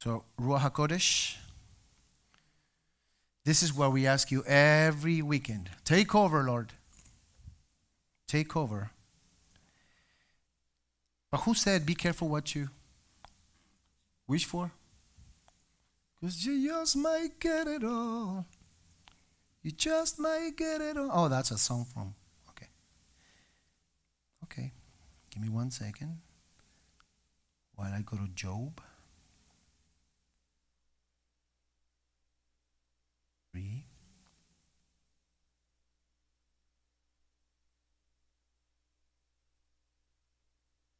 So, Ruach HaKodesh, this is what we ask you every weekend. Take over, Lord. Take over. But who said, be careful what you wish for? Because you just might get it all. You just might get it all. Oh, that's a song from, okay. Okay, give me 1 second while I go to Job 3.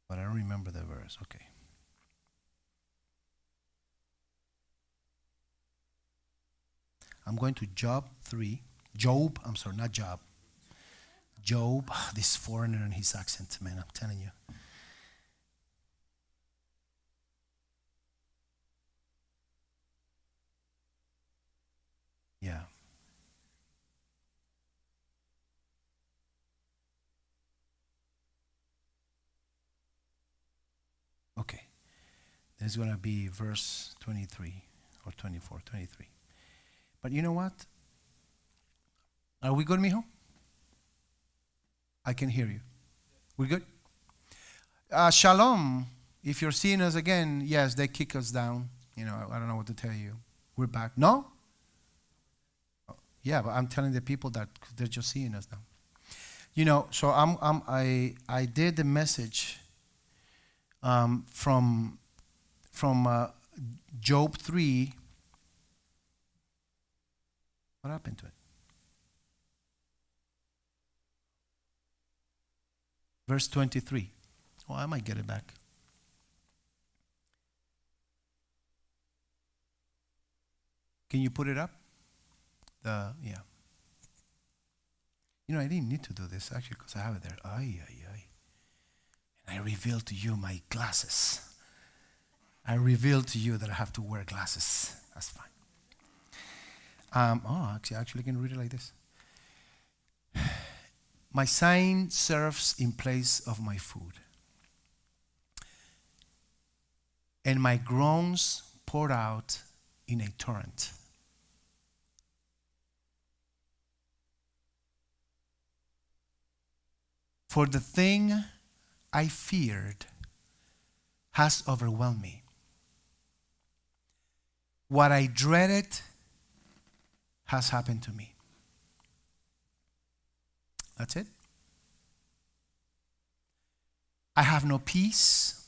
But I don't remember the verse. Okay. I'm going to Job 3. Job, I'm sorry, not Job. Job, this foreigner and his accent, man, I'm telling you. Yeah. Okay. There's going to be verse 23 or 24, 23. But you know what? Are we good, mijo? I can hear you. We good? Shalom. If you're seeing us again, yes, they kick us down. You know, I don't know what to tell you. We're back. No? Yeah, but I'm telling the people that they're just seeing us now. You know, so I did the message from Job 3. What happened to it? Verse 23. Oh, I might get it back. Can you put it up? Yeah. You know, I didn't need to do this actually because I have it there. Ay. And I revealed to you my glasses. I revealed to you that I have to wear glasses. That's fine. Actually, I can read it like this. My sign serves in place of my food, and my groans poured out in a torrent. For the thing I feared has overwhelmed me. What I dreaded has happened to me. That's it. I have no peace,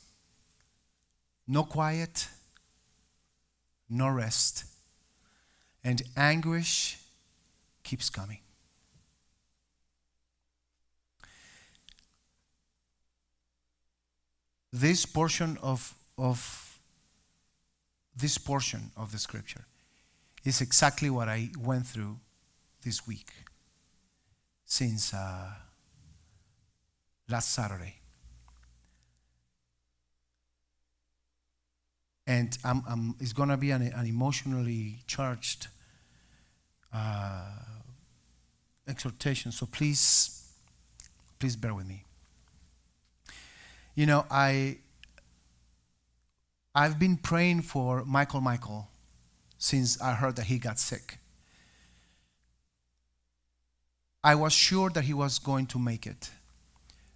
no quiet, no rest, and anguish keeps coming. This portion of the scripture is exactly what I went through this week since last Saturday. And it's going to be an emotionally charged exhortation, so please bear with me. You know, I've been praying for Michael since I heard that he got sick. I was sure that he was going to make it.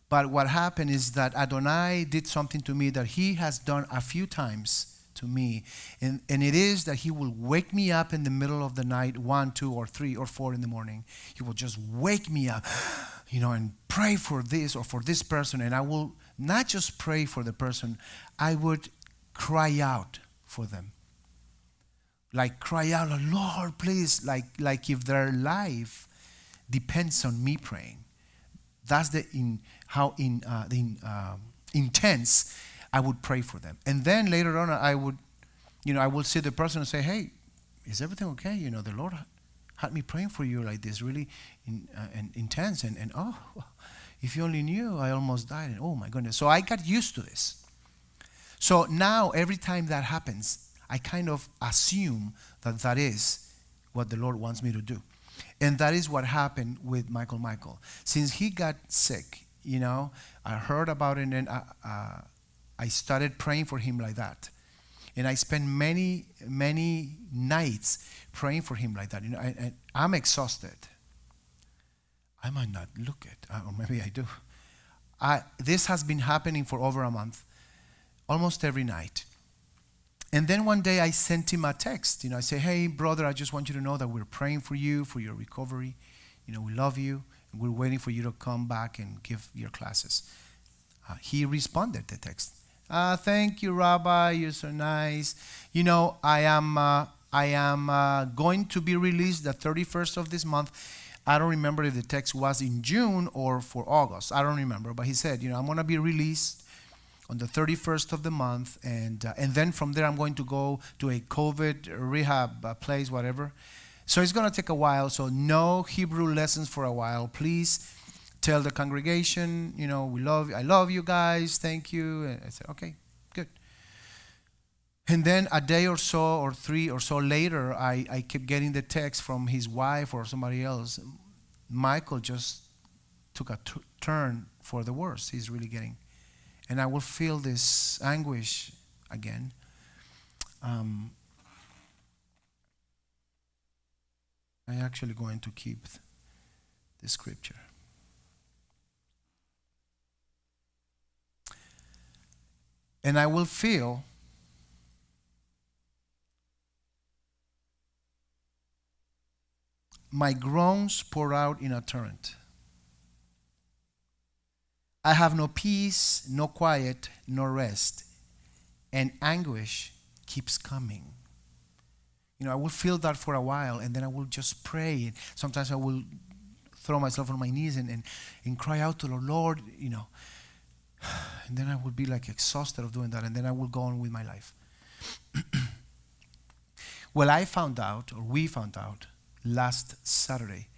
But what happened is that Adonai did something to me that he has done a few times to me. And it is that he will wake me up in the middle of the night, 1, 2, or 3, or 4 in the morning. He will just wake me up, you know, and pray for this or for this person. And I will not just pray for the person, I would cry out for them. Like cry out, Lord, please, like if their life depends on me praying. That's how intense I would pray for them. And then later on I will see the person and say, hey, is everything okay? You know, the Lord had me praying for you like this, really intense. And oh, if you only knew, I almost died. And oh my goodness. So I got used to this. So now every time that happens, I kind of assume that is what the Lord wants me to do. And that is what happened with Michael. Since he got sick, you know, I heard about it and I started praying for him like that. And I spent many, many nights praying for him like that. I'm exhausted. I might not look it, or maybe I do. This has been happening for over a month, almost every night. And then one day I sent him a text. I say, hey, brother, I just want you to know that we're praying for you, for your recovery. We love you, and we're waiting for you to come back and give your classes. He responded the text. Thank you, Rabbi. You're so nice. I am going to be released the 31st of this month. I don't remember if the text was in June or for August. I don't remember. But he said, I'm going to be released on the 31st of the month. And then from there, I'm going to go to a COVID rehab place, whatever. So it's going to take a while. So no Hebrew lessons for a while. Please tell the congregation, I love you guys. Thank you. And I said, okay, good. And then a day or so, or 3 or so later, I kept getting the text from his wife or somebody else. Michael just took a turn for the worse. He's really getting. And I will feel this anguish again. I'm actually going to keep the scripture. And I will feel my groans pour out in a torrent. I have no peace, no quiet, no rest, and anguish keeps coming. I will feel that for a while, and then I will just pray. And sometimes I will throw myself on my knees and cry out to the Lord, and then I will be like exhausted of doing that, and then I will go on with my life. Well, we found out last Saturday,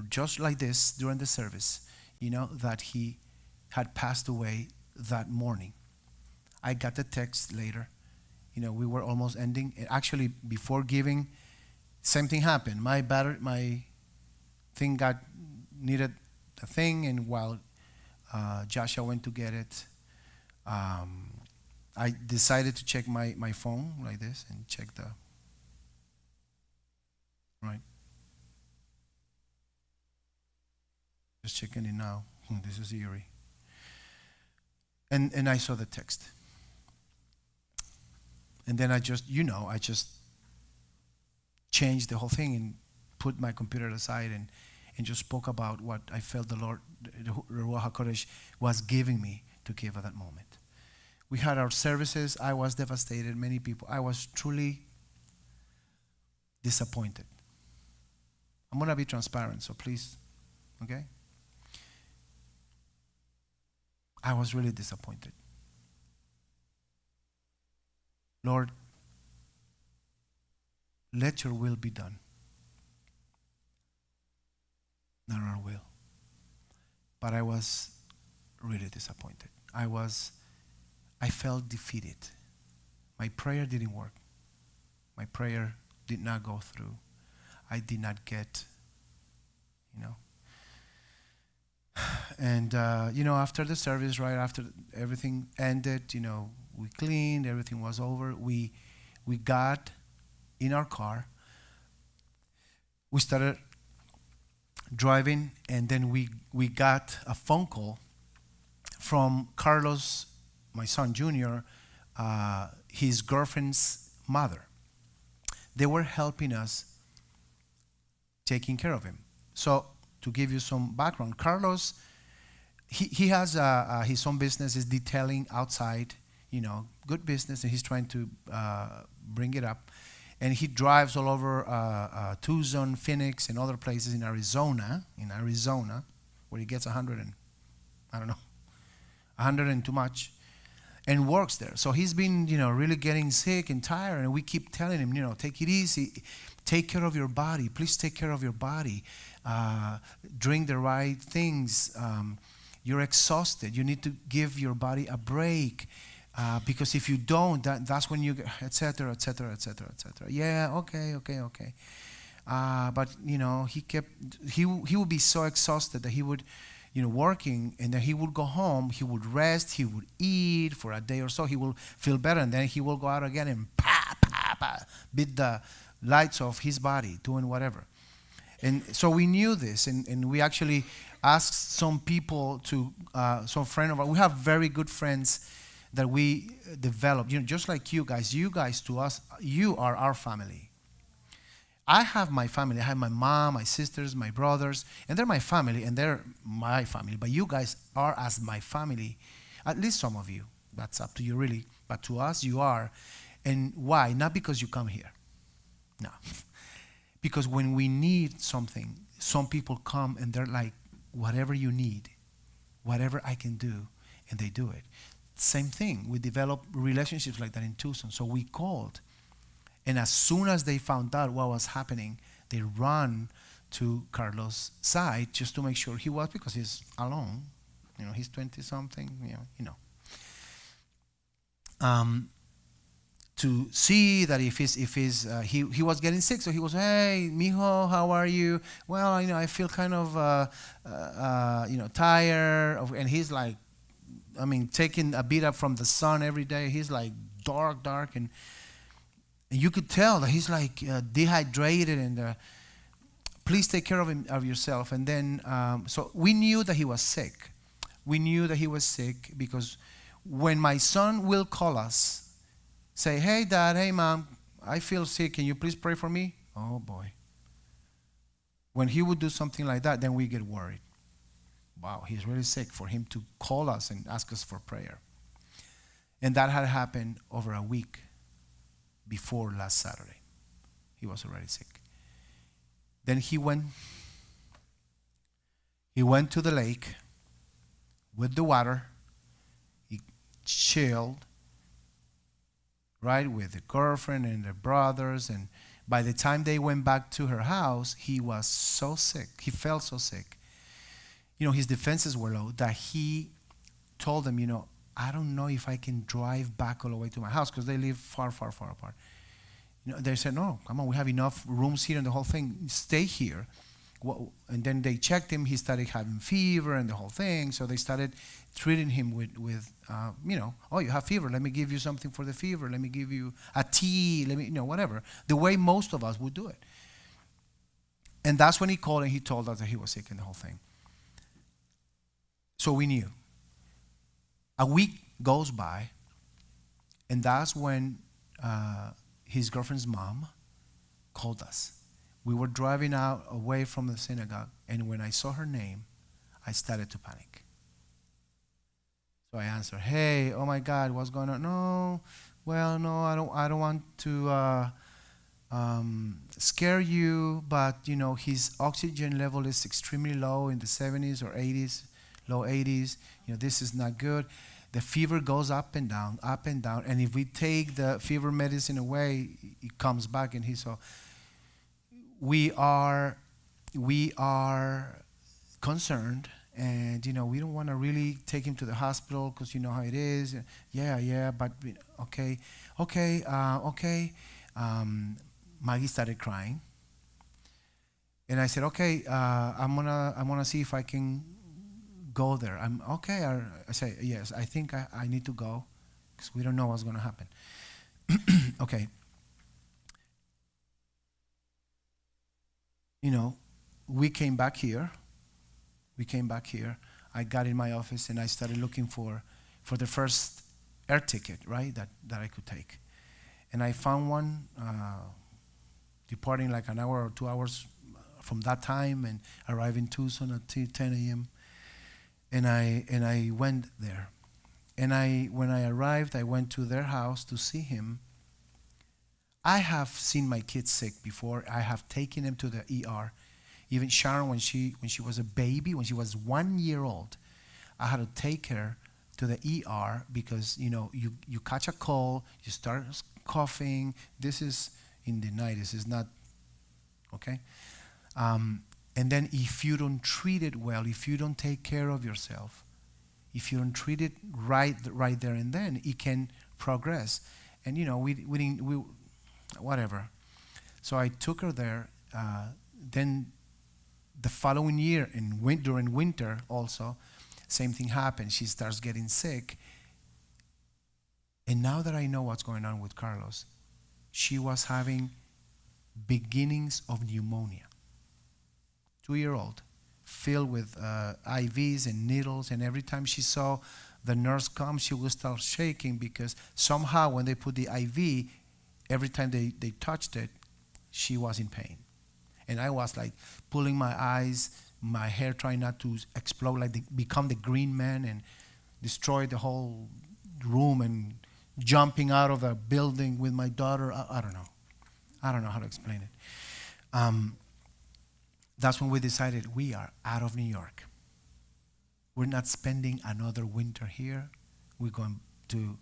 just like this during the service, that he had passed away that morning. I got the text later. We were almost ending. Actually, before giving, same thing happened. My thing needed a thing, and while Joshua went to get it, I decided to check my phone like this and check right. Just checking it now. This is eerie. And I saw the text. And then I just changed the whole thing and put my computer aside and just spoke about what I felt the Lord, the Ruach HaKodesh, was giving me to give at that moment. We had our services. I was devastated. Many people. I was truly disappointed. I'm going to be transparent, so please, okay? I was really disappointed. Lord, let your will be done, not our will. But I was really disappointed. I felt defeated. My prayer didn't work. My prayer did not go through. I did not get, And, after the service, right after everything ended, we cleaned, everything was over. We got in our car. We started driving, and then we got a phone call from Carlos, my son Junior, his girlfriend's mother. They were helping us taking care of him. So to give you some background, Carlos, he has his own business, is detailing outside, good business, and he's trying to bring it up. And he drives all over Tucson, Phoenix, and other places in Arizona, where he gets 100 and too much, and works there. So he's been, really getting sick and tired, and we keep telling him, take it easy, take care of your body, please take care of your body, drink the right things. You're exhausted. You need to give your body a break. Because if you don't, that's when you, et cetera, et cetera, et cetera, et cetera. Yeah, okay. But he would be so exhausted that he would working, and then he would go home, he would rest, he would eat for a day or so, he will feel better, and then he will go out again and beat the lights off his body, doing whatever. And so we knew this, and we actually asked some people some friend of ours. We have very good friends that we developed, just like you guys. You guys to us, you are our family. I have my family. I have my mom, my sisters, my brothers, and they're my family, and they're my family. But you guys are as my family, at least some of you. That's up to you, really. But to us, you are. And why? Not because you come here. No. Because when we need something, some people come and they're like, whatever you need, whatever I can do, and they do it. Same thing. We developed relationships like that in Tucson. So we called. And as soon as they found out what was happening, they run to Carlos' side just to make sure he was, because he's alone. He's 20-something, to see that if he was getting sick. So he was, hey, mijo, how are you? Well, I feel kind of, tired. And he's like, taking a beat up from the sun every day. He's like dark. And you could tell that he's like dehydrated, and please take care of yourself. And then, so we knew that he was sick. We knew that he was sick because when my son will call us, say, hey, Dad, hey, Mom, I feel sick. Can you please pray for me? Oh, boy. When he would do something like that, then we get worried. Wow, he's really sick, for him to call us and ask us for prayer. And that had happened over a week before last Saturday. He was already sick. Then he went to the lake with the water. He chilled, right, with the girlfriend and the brothers. And by the time they went back to her house, he was so sick. He felt so sick. His defenses were low, that he told them, I don't know if I can drive back all the way to my house, because they live far, far, far apart. They said, no, come on, we have enough rooms here and the whole thing. Stay here. And then they checked him. He started having fever and the whole thing. So they started treating him with oh, you have fever. Let me give you something for the fever. Let me give you a tea. Let me, whatever. The way most of us would do it. And that's when he called and he told us that he was sick and the whole thing. So we knew. A week goes by, and that's when his girlfriend's mom called us. We were driving out away from the synagogue, and when I saw her name, I started to panic. So I answered, hey, oh my God, what's going on? No, I don't want to scare you, but his oxygen level is extremely low, in the 70s or 80s, low 80s. This is not good. The fever goes up and down, and if we take the fever medicine away, it comes back. And so we are concerned, and we don't want to really take him to the hospital, because you know how it is. Yeah, but okay. Maggie started crying, and I said, okay, I'm gonna see if I can go there. I'm okay. I say, yes, I think I need to go, because we don't know what's going to happen. Okay. We came back here. I got in my office and I started looking for the first air ticket, right, that I could take. And I found one departing like an hour or 2 hours from that time, and arriving in Tucson at 10 a.m. And I went there. And when I arrived, I went to their house to see him. I have seen my kids sick before. I have taken them to the ER. Even Sharon, when she was a baby, when she was 1 year old, I had to take her to the ER, because you catch a cold, you start coughing. This is in the 90s. It's not okay. And then if you don't treat it well, if you don't take care of yourself, if you don't treat it right there and then, it can progress. And we whatever. So I took her there. Then the following year, during winter also, same thing happened. She starts getting sick. And now that I know what's going on with Carlos, she was having beginnings of pneumonia. 2-year-old, filled with IVs and needles, and every time she saw the nurse come, she would start shaking because somehow when they put the IV, every time they touched it, she was in pain. And I was like pulling my eyes, my hair trying not to explode, like become the green man and destroy the whole room, and jumping out of a building with my daughter. I don't know. I don't know how to explain it. That's when we decided we are out of New York. We're not spending another winter here. We're going to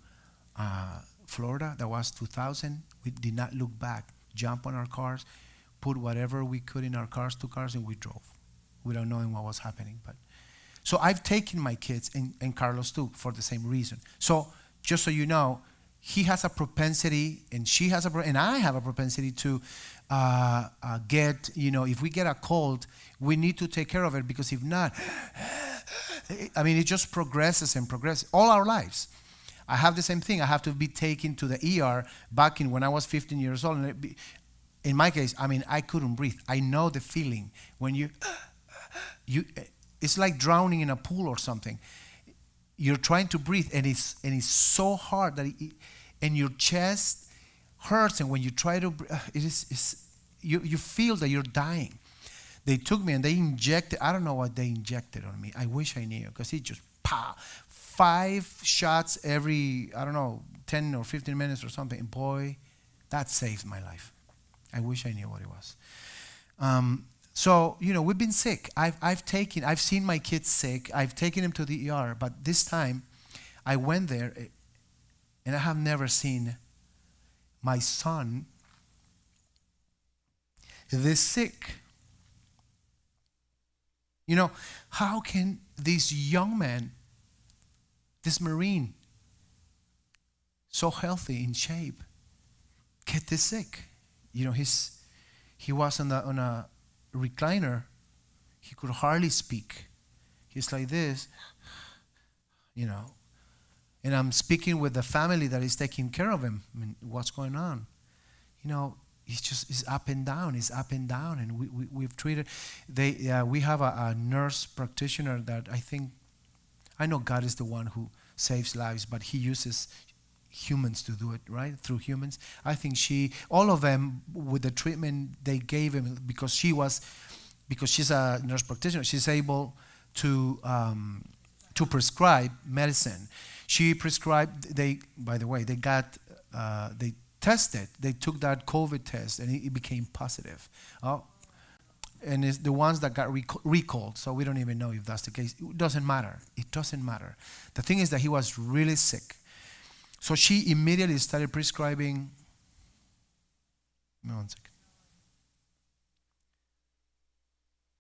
Florida. That was 2000. We did not look back. Jump on our cars, put whatever we could in our cars, 2 cars, and we drove without knowing what was happening. But so I've taken my kids, and Carlos too, for the same reason. So just so you know, he has a propensity, and she has and I have a propensity to get, if we get a cold, we need to take care of it, because if not, I mean, it just progresses and progresses all our lives. I have the same thing. I have to be taken to the ER back when I was 15 years old. And in my case, I mean, I couldn't breathe. I know the feeling when you, it's like drowning in a pool or something. You're trying to breathe, and it's so hard that and your chest hurts, and when you try to, you feel that you're dying. They took me and they injected. I don't know what they injected on me. I wish I knew, because it just 5 shots every, I don't know, 10 or 15 minutes or something. And boy, that saved my life. I wish I knew what it was. So, we've been sick. I've seen my kids sick. I've taken them to the ER, but this time I went there, and I have never seen my son this sick. How can this young man, this Marine, so healthy, in shape, get this sick? He was on a recliner. He could hardly speak. He's like this, and I'm speaking with the family that is taking care of him. I mean, what's going on? He's up and down. He's up and down, and we've treated. We have a nurse practitioner that I know God is the one who saves lives, but He uses humans to do it, right? Through humans. I think all of them, with the treatment they gave him, because she's a nurse practitioner, she's able to prescribe medicine. She prescribed. By the way, they tested. They took that COVID test, and it became positive. And it's the ones that got recalled. So we don't even know if that's the case. It doesn't matter. It doesn't matter. The thing is that he was really sick. So she immediately started prescribing. One second.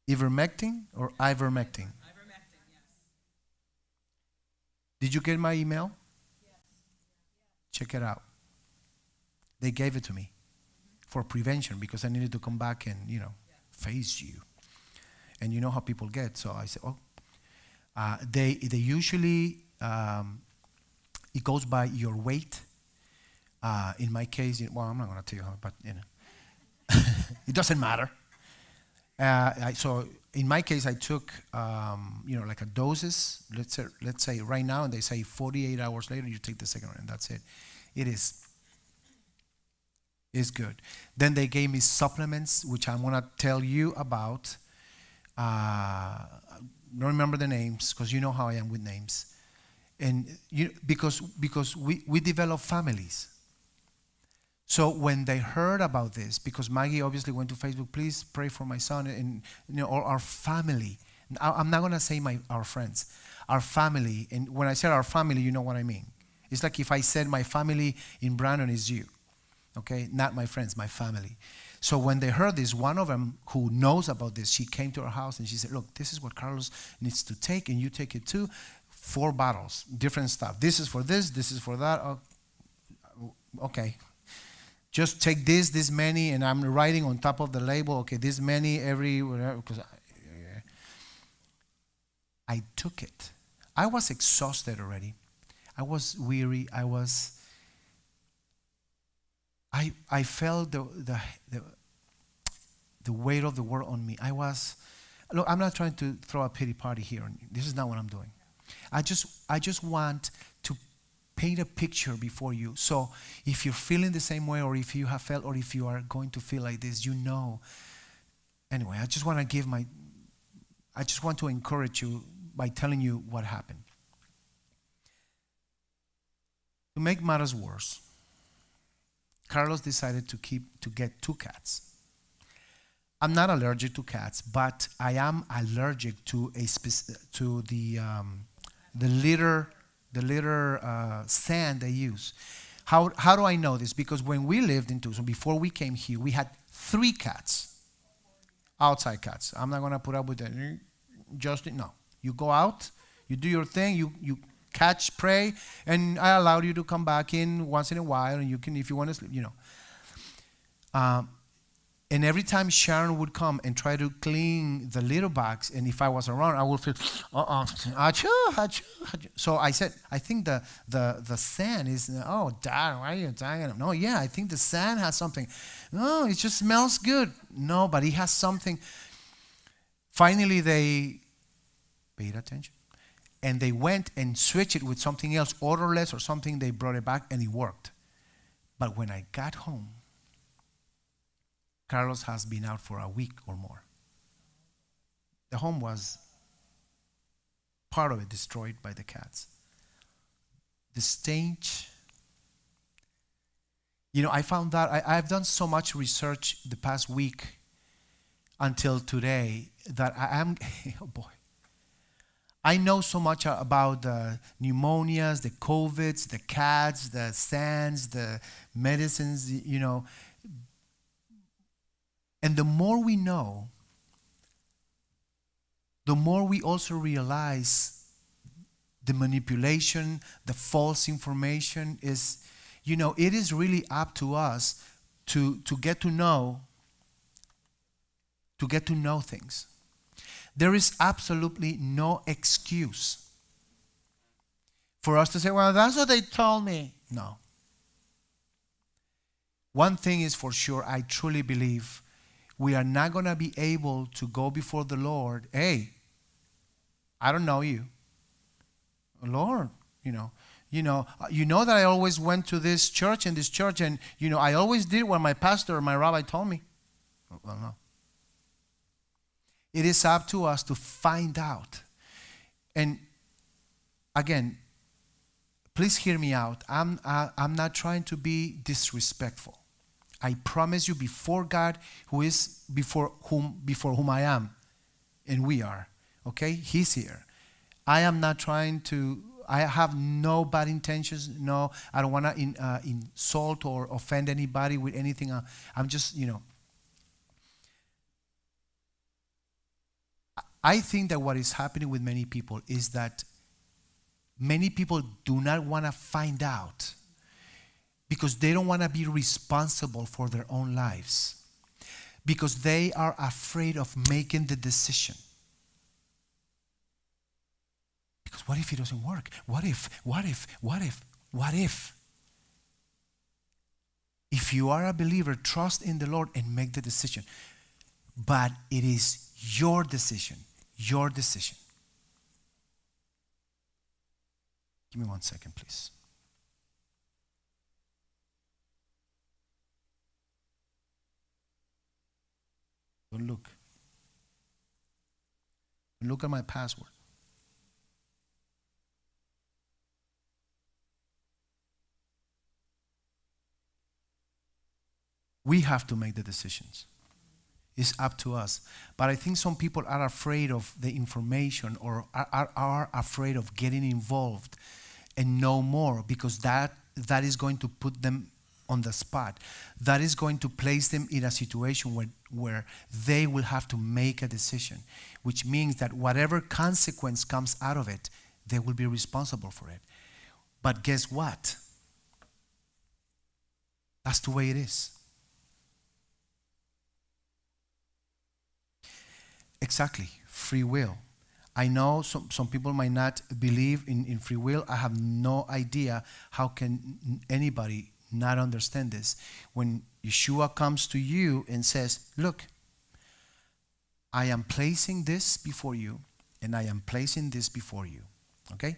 Ivermectin or ivermectin? Ivermectin, yes. Did you get my email? Yes. Check it out. They gave it to me for prevention, because I needed to come back and, face you. And you know how people get. So I said, they usually, it goes by your weight. In my case, I'm not going to tell you how, but, it doesn't matter. So in my case, I took, like a doses. Let's say right now, and they say 48 hours later, you take the second one, and that's it. It's good. Then they gave me supplements, which I'm going to tell you about. Don't remember the names, because you know how I am with names. And because we develop families. So when they heard about this, because Maggie obviously went to Facebook, please pray for my son, and or our family. I'm not going to say our friends, our family. And when I said our family, you know what I mean. It's like if I said my family in Brandon is you. Okay, not my friends, my family. So when they heard this, one of them who knows about this, she came to our house and she said, look, this is what Carlos needs to take, and you take it too. 4 bottles, different stuff. This is for this is for that. Okay. Just take this many, and I'm writing on top of the label, okay, this many every, whatever, because I took it. I was exhausted already. I was weary. I felt the weight of the world on me. Look, I'm not trying to throw a pity party here. This is not what I'm doing. I just want to paint a picture before you. So if you're feeling the same way, or if you have felt, or if you are going to feel like this, you know. Anyway, I just want to encourage you by telling you what happened. To make matters worse, Carlos decided to get 2 cats. I'm not allergic to cats, but I am allergic to the litter sand they use. How do I know this? Because when we lived in Tucson, before we came here, we had 3 cats, outside cats. I'm not going to put up with that. No. You go out, you do your thing, you catch prey, and I allowed you to come back in once in a while, and you can, if you want to sleep, and every time Sharon would come and try to clean the litter box, and if I was around, I would feel, achoo, achoo, achoo. So I said, I think the sand is, Dad, why are you dying? No, yeah, I think the sand has something. No, it just smells good. No, but it has something. Finally, they paid attention, and they went and switched it with something else, odorless or something. They brought it back, and it worked. But when I got home, Carlos has been out for a week or more. The home was, part of it, destroyed by the cats. The stench. I found that I've done so much research the past week until today that oh boy. I know so much about the pneumonias, the COVIDs, the cats, the SANS, the medicines, And the more we know, the more we also realize the manipulation, the false information is, it is really up to us to get to know things. There is absolutely no excuse for us to say, well, that's what they told me. No. One thing is for sure, I truly believe we are not going to be able to go before the Lord. Hey, I don't know you. Lord, you know that I always went to this church, and I always did what my pastor or my rabbi told me. Well, no. It is up to us to find out. And again, please hear me out. I'm not trying to be disrespectful. I promise you, before God, who is before whom I am, and we are, okay? He's here. I am not trying to. I have no bad intentions. No, I don't want to insult or offend anybody with anything. I'm just, I think that what is happening with many people is that many people do not want to find out because they don't want to be responsible for their own lives, because they are afraid of making the decision. Because what if it doesn't work? What if? If you are a believer, trust in the Lord and make the decision. But it is your decision. Your decision. Give me 1 second, please. Don't look. Don't look at my password. We have to make the decisions. It's up to us. But I think some people are afraid of the information, or are afraid of getting involved and know more, because that is going to put them on the spot. That is going to place them in a situation where they will have to make a decision, which means that whatever consequence comes out of it, they will be responsible for it. But guess what? That's the way it is. Exactly. Free will. I know some people might not believe in free will. I have no idea how can anybody not understand this. When Yeshua comes to you and says, look, I am placing this before you, and I am placing this before you. Okay?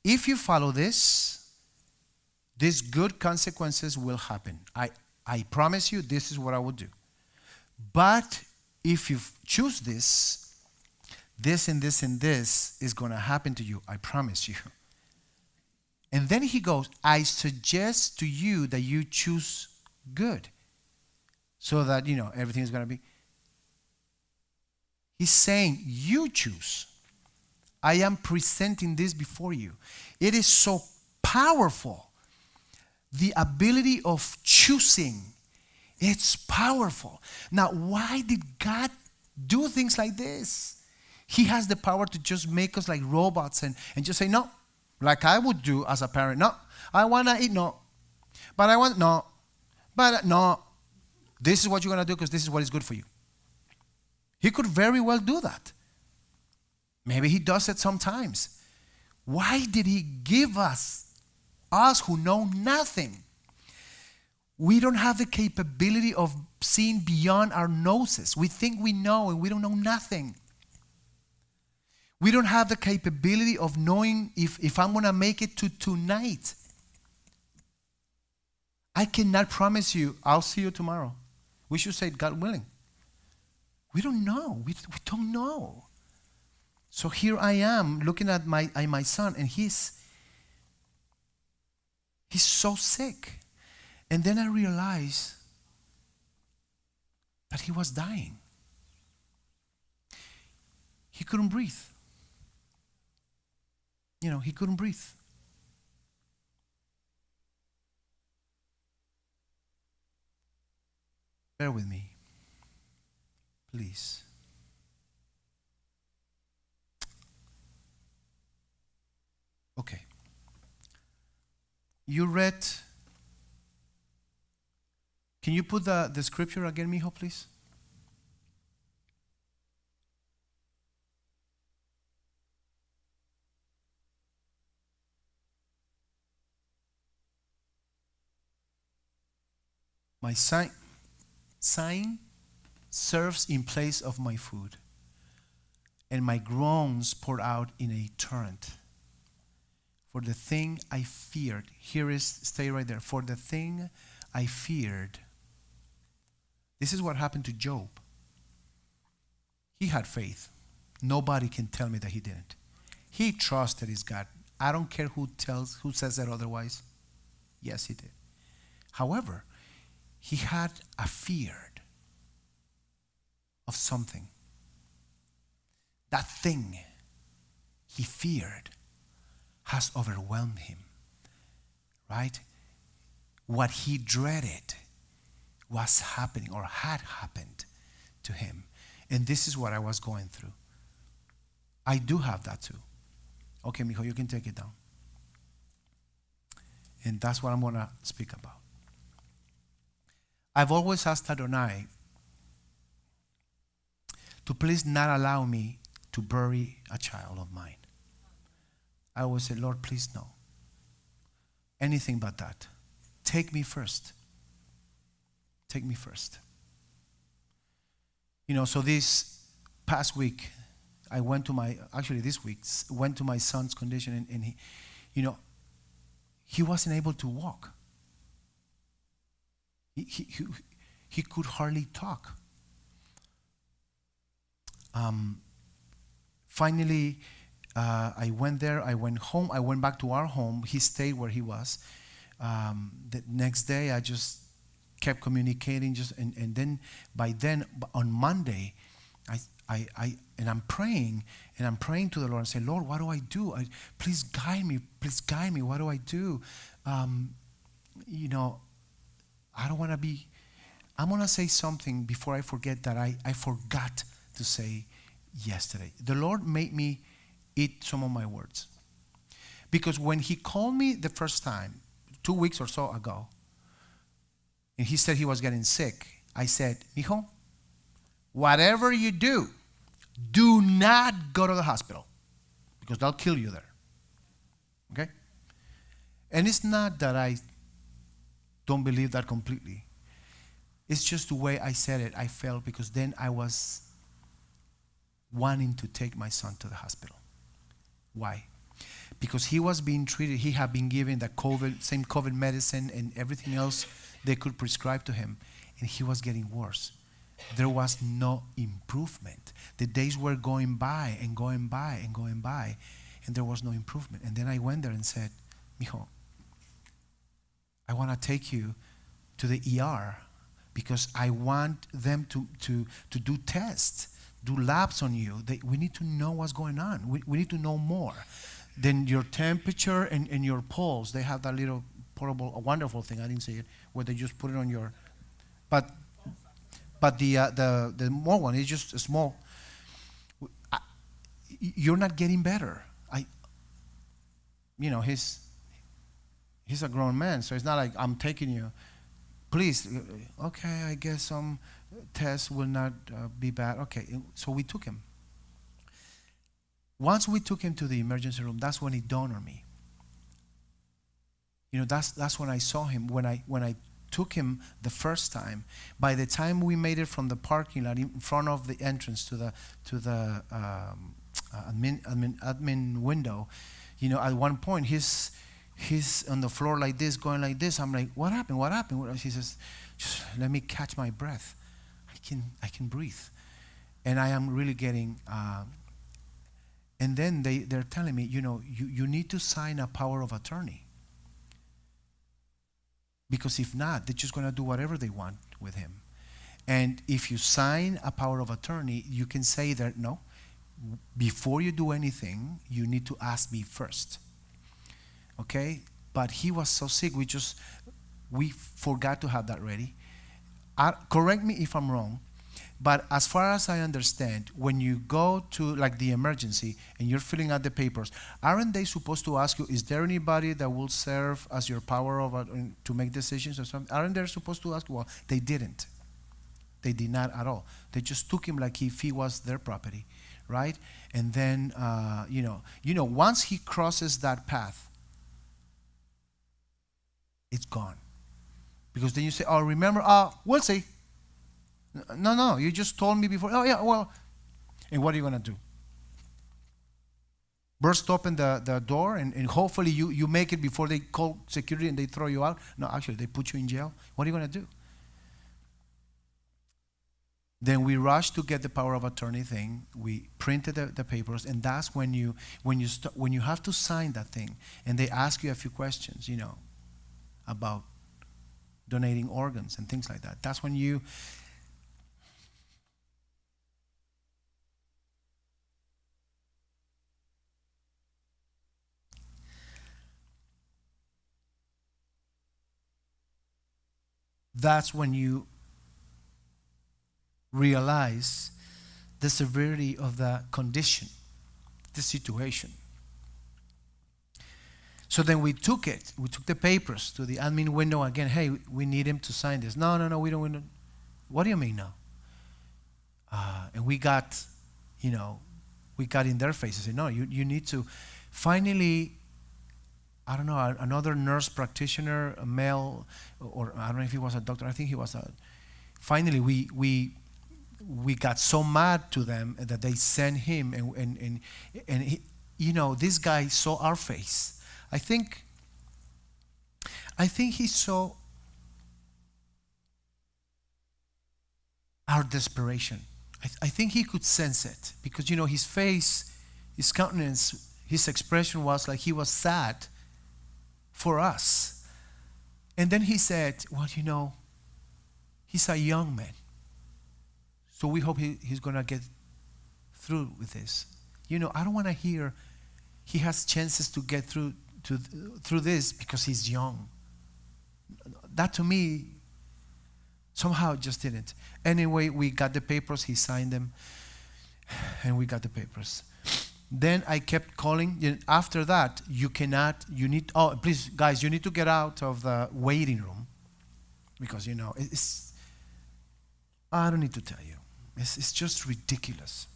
If you follow this, these good consequences will happen. I promise you this is what I will do. But if you choose this and this and this is going to happen to you. I promise you. And then he goes, I suggest to you that you choose good. So that, everything is going to be. He's saying, you choose. I am presenting this before you. It is so powerful. The ability of choosing. It's powerful. Now, why did God do things like this? He has the power to just make us like robots and just say, no, like I would do as a parent. No, I want to eat, no. But I want, no. But no. This is what you're going to do because this is what is good for you. He could very well do that. Maybe he does it sometimes. Why did he give us who know nothing? We don't have the capability of seeing beyond our noses. We think we know and we don't know nothing. We don't have the capability of knowing if I'm going to make it to tonight. I cannot promise you, I'll see you tomorrow. We should say, God willing. We don't know. We don't know. So here I am looking at my son, and he's so sick. And then I realized that he was dying. He couldn't breathe. He couldn't breathe. Bear with me, please. Okay. You read. Can you put the scripture again, mijo, please? My sign serves in place of my food, and my groans pour out in a torrent. For the thing I feared, stay right there. For the thing I feared. This is what happened to Job. He had faith. Nobody can tell me that he didn't. He trusted his God. I don't care who says that otherwise. Yes, he did. However, he had a fear of something. That thing he feared has overwhelmed him. Right? What he dreaded was happening or had happened to him. And this is what I was going through. I do have that too. Okay, mijo, you can take it down. And that's what I'm going to speak about. I've always asked Adonai to please not allow me to bury a child of mine. I always say, Lord, please no. Anything but that. Take me first. Take me first. So this past week, I went to this week, went to my son's condition, and he, he wasn't able to walk. He could hardly talk. Finally, I went there. I went home. I went back to our home. He stayed where he was. The next day, I just kept communicating. And then by then, on Monday, I'm praying to the Lord and say, Lord, what do I do? Please guide me. Please guide me. What do I do? I don't want to be. I'm going to say something before I forget that I forgot to say yesterday. The Lord made me eat some of my words. Because when he called me the first time, 2 weeks or so ago, and he said he was getting sick, I said, mijo, whatever you do, Do not go to the hospital because they'll kill you there. Okay? And it's not that I don't believe that completely. It's just the way I said it. I felt because then I was wanting to take my son to the hospital. Why? Because he was being treated, he had been given the same COVID medicine and everything else they could prescribe to him, and he was getting worse. There was no improvement. The days were going by and going by and going by, and there was no improvement. And then I went there and said, Mijo, I want to take you to the ER because I want them to do tests, do labs on you. We need to know what's going on. We need to know more. Then your temperature and your pulse, they have that little portable, a wonderful thing, I didn't say it, where they just put it on your, but the more one is just a small. You're not getting better. He's a grown man, so it's not like I'm taking you. Please, okay, I guess some tests will not be bad. Okay, so we took him. Once we took him to the emergency room, that's when it dawned on me. That's when I saw him. When I took him the first time, by the time we made it from the parking lot in front of the entrance to the admin window, at one point he's on the floor like this, going like this. I'm like, what happened? What happened? He says, just let me catch my breath. I can breathe, and I am really getting. And then they're telling me, you need to sign a power of attorney. Because if not, they're just going to do whatever they want with him. And if you sign a power of attorney, you can say that, no, before you do anything, you need to ask me first. Okay? But he was so sick, we forgot to have that ready. Correct me if I'm wrong, but as far as I understand, when you go to like the emergency and you're filling out the papers, aren't they supposed to ask you, is there anybody that will serve as your power of to make decisions or something? Aren't they supposed to ask? Well, they didn't. They did not at all. They just took him like if he was their property, right? And then, once he crosses that path, it's gone. Because then you say, oh, remember, we'll see. No, you just told me before. Oh, yeah, well. And what are you going to do? Burst open the door and hopefully you make it before they call security and they throw you out? No, actually, they put you in jail. What are you going to do? Then we rushed to get the power of attorney thing. We printed the papers, and that's when you have to sign that thing, and they ask you a few questions, about donating organs and things like that. That's when you. That's when you realize the severity of the condition, the situation. So then we took the papers to the admin window again. Hey, we need him to sign this. No, we don't. What do you mean no? And we got in their faces. Say, no, you need to. Finally, I don't know, another nurse practitioner, a male, or I don't know if he was a doctor. I think he was finally, we got so mad to them that they sent him, and he, this guy saw our face. I think he saw our desperation. I think he could sense it because his face, his countenance, his expression was like he was sad for us. And then he said, well, he's a young man, so we hope he's going to get through with this. I don't want to hear he has chances to get through this because he's young. That to me somehow just didn't. Anyway, we got the papers, he signed them, and we got the papers. Then I kept calling. After that, please, guys, you need to get out of the waiting room because, I don't need to tell you. It's just ridiculous.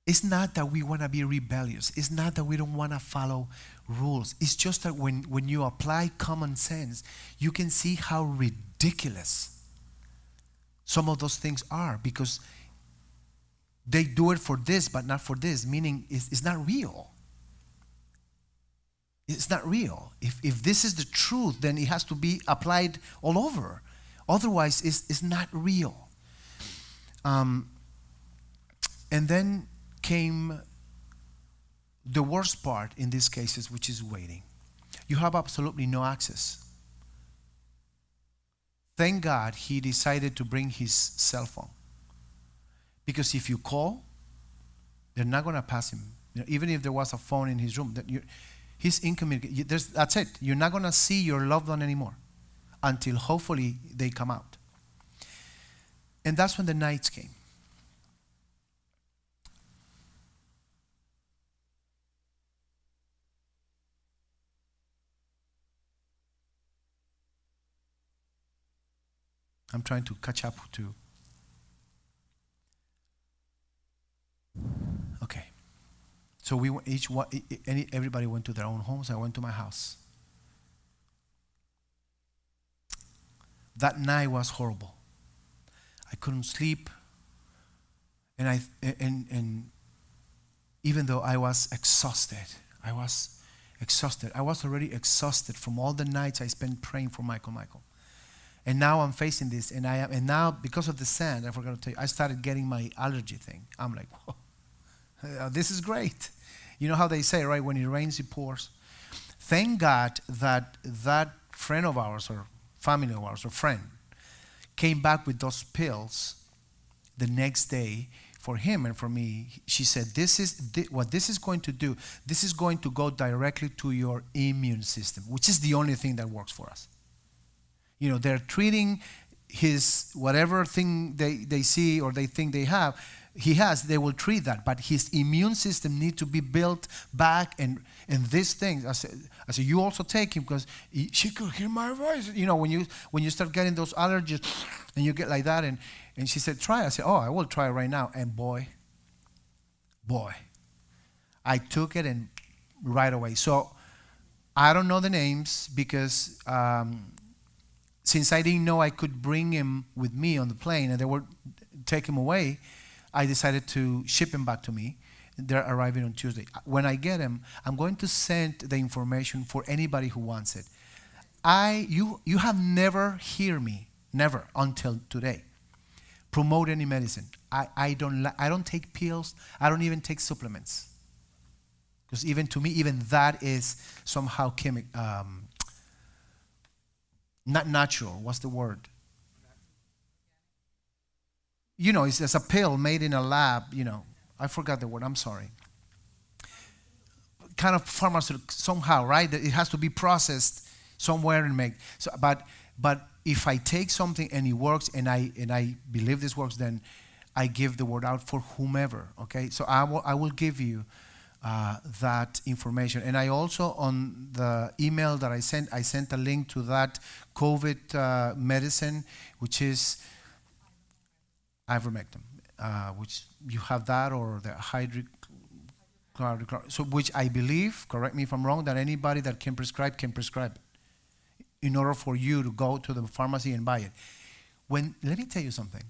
It's not that we want to be rebellious. It's not that we don't want to follow rules. It's just that when you apply common sense, you can see how ridiculous some of those things are, because they do it for this but not for this, meaning it's not real. It's not real. If this is the truth, then it has to be applied all over. Otherwise, it's not real. And then came the worst part in these cases, which is waiting. You have absolutely no access. Thank God he decided to bring his cell phone. Because if you call, they're not going to pass him. Even if there was a phone in his room, he's incommunicable. That's it. You're not going to see your loved one anymore until hopefully they come out. And that's when the nights came. I'm trying to catch up to. Okay. So we everybody went to their own homes. I went to my house. That night was horrible. I couldn't sleep, and even though I was exhausted, I was already exhausted from all the nights I spent praying for Michael. And now I'm facing this, and now because of the sand, I forgot to tell you, I started getting my allergy thing. I'm like, whoa, this is great. You know how they say, right? When it rains, it pours. Thank God that friend of ours, or family of ours, or friend, came back with those pills the next day for him and for me. She said, what this is going to do, this is going to go directly to your immune system, which is the only thing that works for us. You know, they're treating his whatever thing they see or they think he has, they will treat that. But his immune system needs to be built back, and these things. I said, you also take him, because she could hear my voice. You know, when you start getting those allergies and you get like that, and she said, try. I said, oh, I will try it right now. And boy, I took it, and right away. So I don't know the names, because since I didn't know I could bring him with me on the plane and they would take him away, I decided to ship him back to me. They're arriving on Tuesday. When I get him, I'm going to send the information for anybody who wants it. You have never heard me, never until today, promote any medicine. I don't take pills. I don't even take supplements. Because even to me, even that is somehow not natural. What's the word? You know, it's a pill made in a lab, you know. I forgot the word, I'm sorry. Kind of pharmaceutical somehow, right? That it has to be processed somewhere and made. So, but if I take something and it works, and I believe this works, then I give the word out for whomever, okay? So I will give you that information. And I also, on the email that I sent a link to that COVID medicine, which is ivermectin, which you have that, or the so which I believe, correct me if I'm wrong, that anybody that can prescribe it in order for you to go to the pharmacy and buy it. Let me tell you something.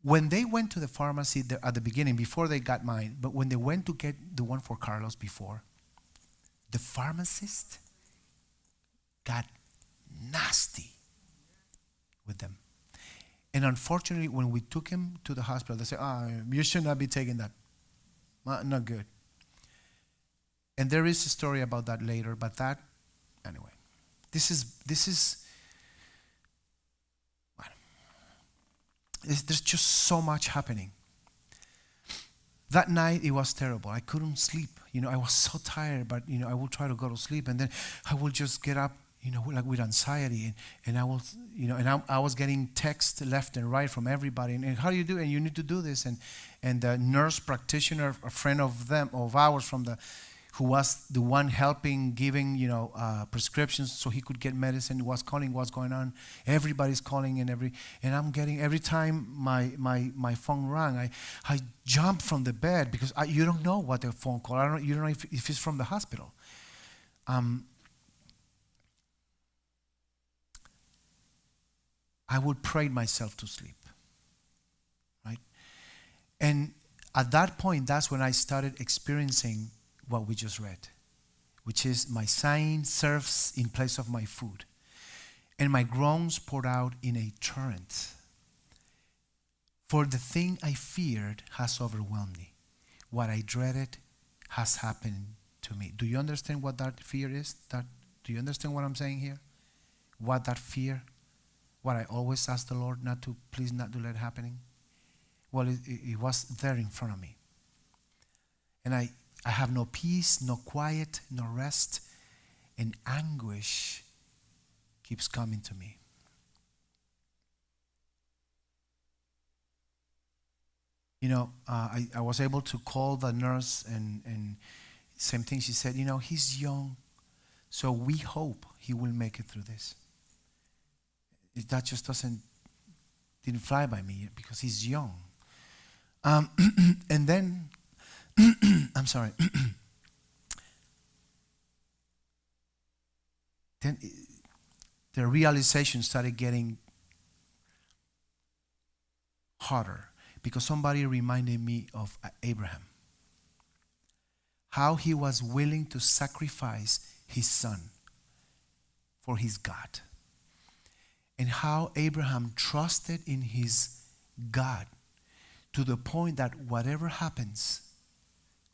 When they went to the pharmacy at the beginning, before they got mine, but when they went to get the one for Carlos before, the pharmacist got nasty with them. And unfortunately, when we took him to the hospital, they said, you should not be taking that. Not good. And there is a story about that later, but that, anyway. This is there's just so much happening. That night, it was terrible. I couldn't sleep. You know, I was so tired, but, you know, I would try to go to sleep, and then I would just get up, you know, like with anxiety, and I was, you know, and I was getting texts left and right from everybody, and how do you do it? And you need to do this, and the nurse practitioner, a friend of ours from who was the one helping, giving, prescriptions so he could get medicine, was calling what's going on. Everybody's calling, and I'm getting, every time my phone rang, I jumped from the bed because you don't know what the phone call. You don't know if it's from the hospital. I would pray myself to sleep, right? And at that point, that's when I started experiencing what we just read, which is my sighing serves in place of my food, and my groans poured out in a torrent. For the thing I feared has overwhelmed me. What I dreaded has happened to me. Do you understand what that fear is? Do you understand what I'm saying here? What that fear, what I always ask the Lord please not to let happening? Well, it was there in front of me. And I have no peace, no quiet, no rest, and anguish keeps coming to me. I was able to call the nurse, and same thing she said, he's young, so we hope he will make it through this. That just didn't fly by me because he's young. And then, I'm sorry. Then the realization started getting harder because somebody reminded me of Abraham. How he was willing to sacrifice his son for his God. And how Abraham trusted in his God to the point that whatever happens,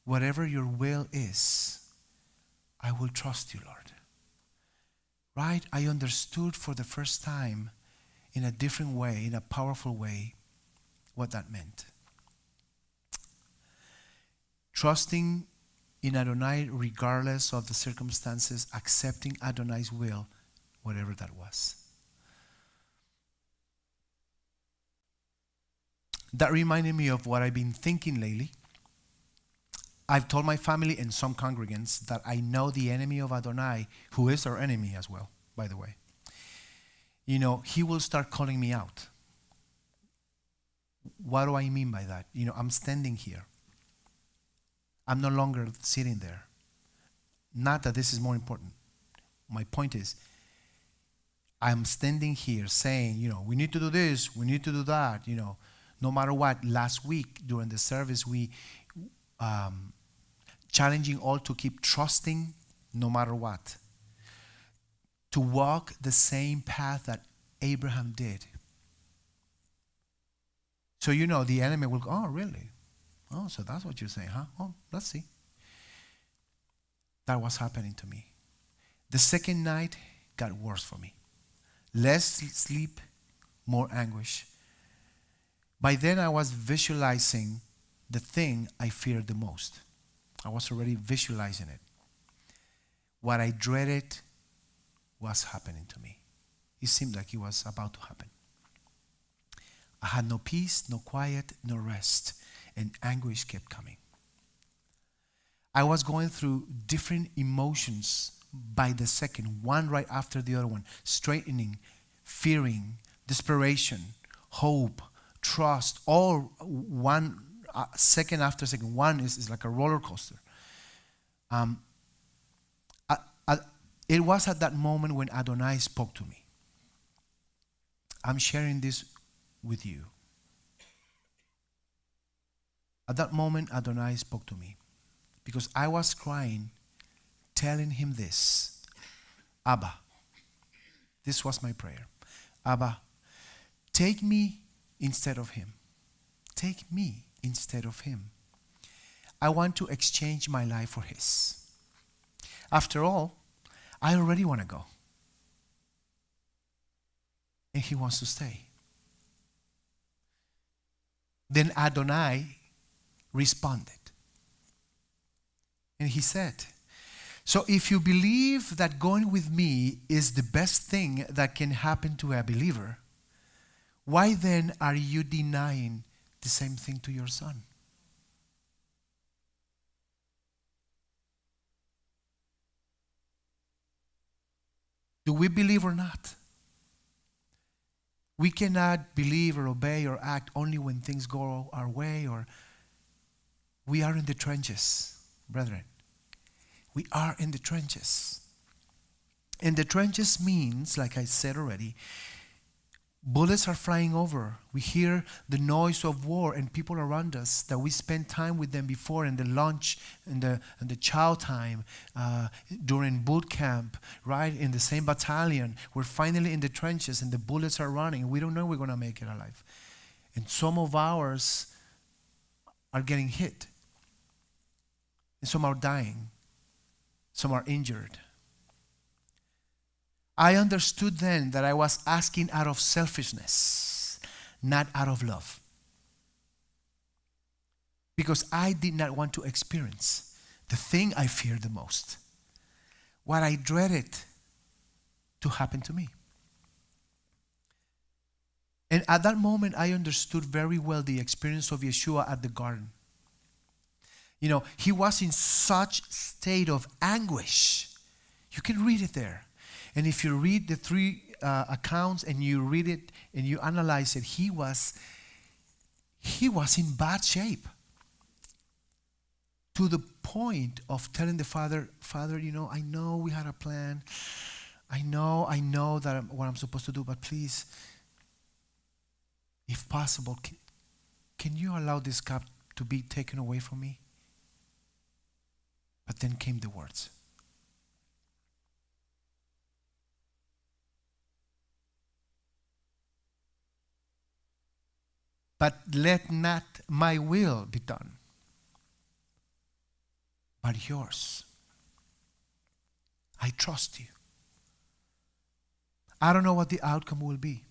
whatever your will is, I will trust you, Lord. Right? I understood for the first time in a different way, in a powerful way, what that meant. Trusting in Adonai regardless of the circumstances, accepting Adonai's will, whatever that was. That reminded me of what I've been thinking lately. I've told my family and some congregants that I know the enemy of Adonai, who is our enemy as well, by the way. He will start calling me out. What do I mean by that? I'm standing here. I'm no longer sitting there. Not that this is more important. My point is, I'm standing here saying, we need to do this, we need to do that, no matter what. Last week during the service, we challenging all to keep trusting no matter what. To walk the same path that Abraham did. So the enemy will go, oh, really? Oh, so that's what you're saying, huh? Oh, let's see. That was happening to me. The second night got worse for me. Less sleep, more anguish. By then I was visualizing the thing I feared the most. I was already visualizing it. What I dreaded was happening to me. It seemed like it was about to happen. I had no peace, no quiet, no rest, and anguish kept coming. I was going through different emotions by the second, one right after the other one, straightening, fearing, desperation, hope, trust, all one second after second. One is like a roller coaster. It was at that moment when Adonai spoke to me. I'm sharing this with you. At that moment, Adonai spoke to me because I was crying, telling him this. Abba, this was my prayer. Abba, take me instead of him. Take me instead of him. I want to exchange my life for his. After all, I already want to go. And he wants to stay. Then Adonai responded. And he said, so if you believe that going with me is the best thing that can happen to a believer, why then are you denying the same thing to your son? we believe or not. We cannot believe or obey or act only when things go our way, or we are in the trenches, brethren. We are in the trenches. And the trenches means, like I said already, bullets are flying over. We hear the noise of war and people around us that we spent time with them before in the lunch, in the chow time, during boot camp, right? In the same battalion. We're finally in the trenches and the bullets are running. We don't know we're going to make it alive. And some of ours are getting hit. And some are dying. Some are injured. I understood then that I was asking out of selfishness, not out of love. Because I did not want to experience the thing I feared the most, what I dreaded to happen to me. And at that moment, I understood very well the experience of Yeshua at the garden. You know, he was in such state of anguish. You can read it there. And if you read the three accounts and you read it and you analyze it, he was in bad shape. To the point of telling the Father, you know, I know we had a plan. I know that what I'm supposed to do, but please, if possible, can you allow this cup to be taken away from me? But then came the words. But let not my will be done, but yours. I trust you. I don't know what the outcome will be.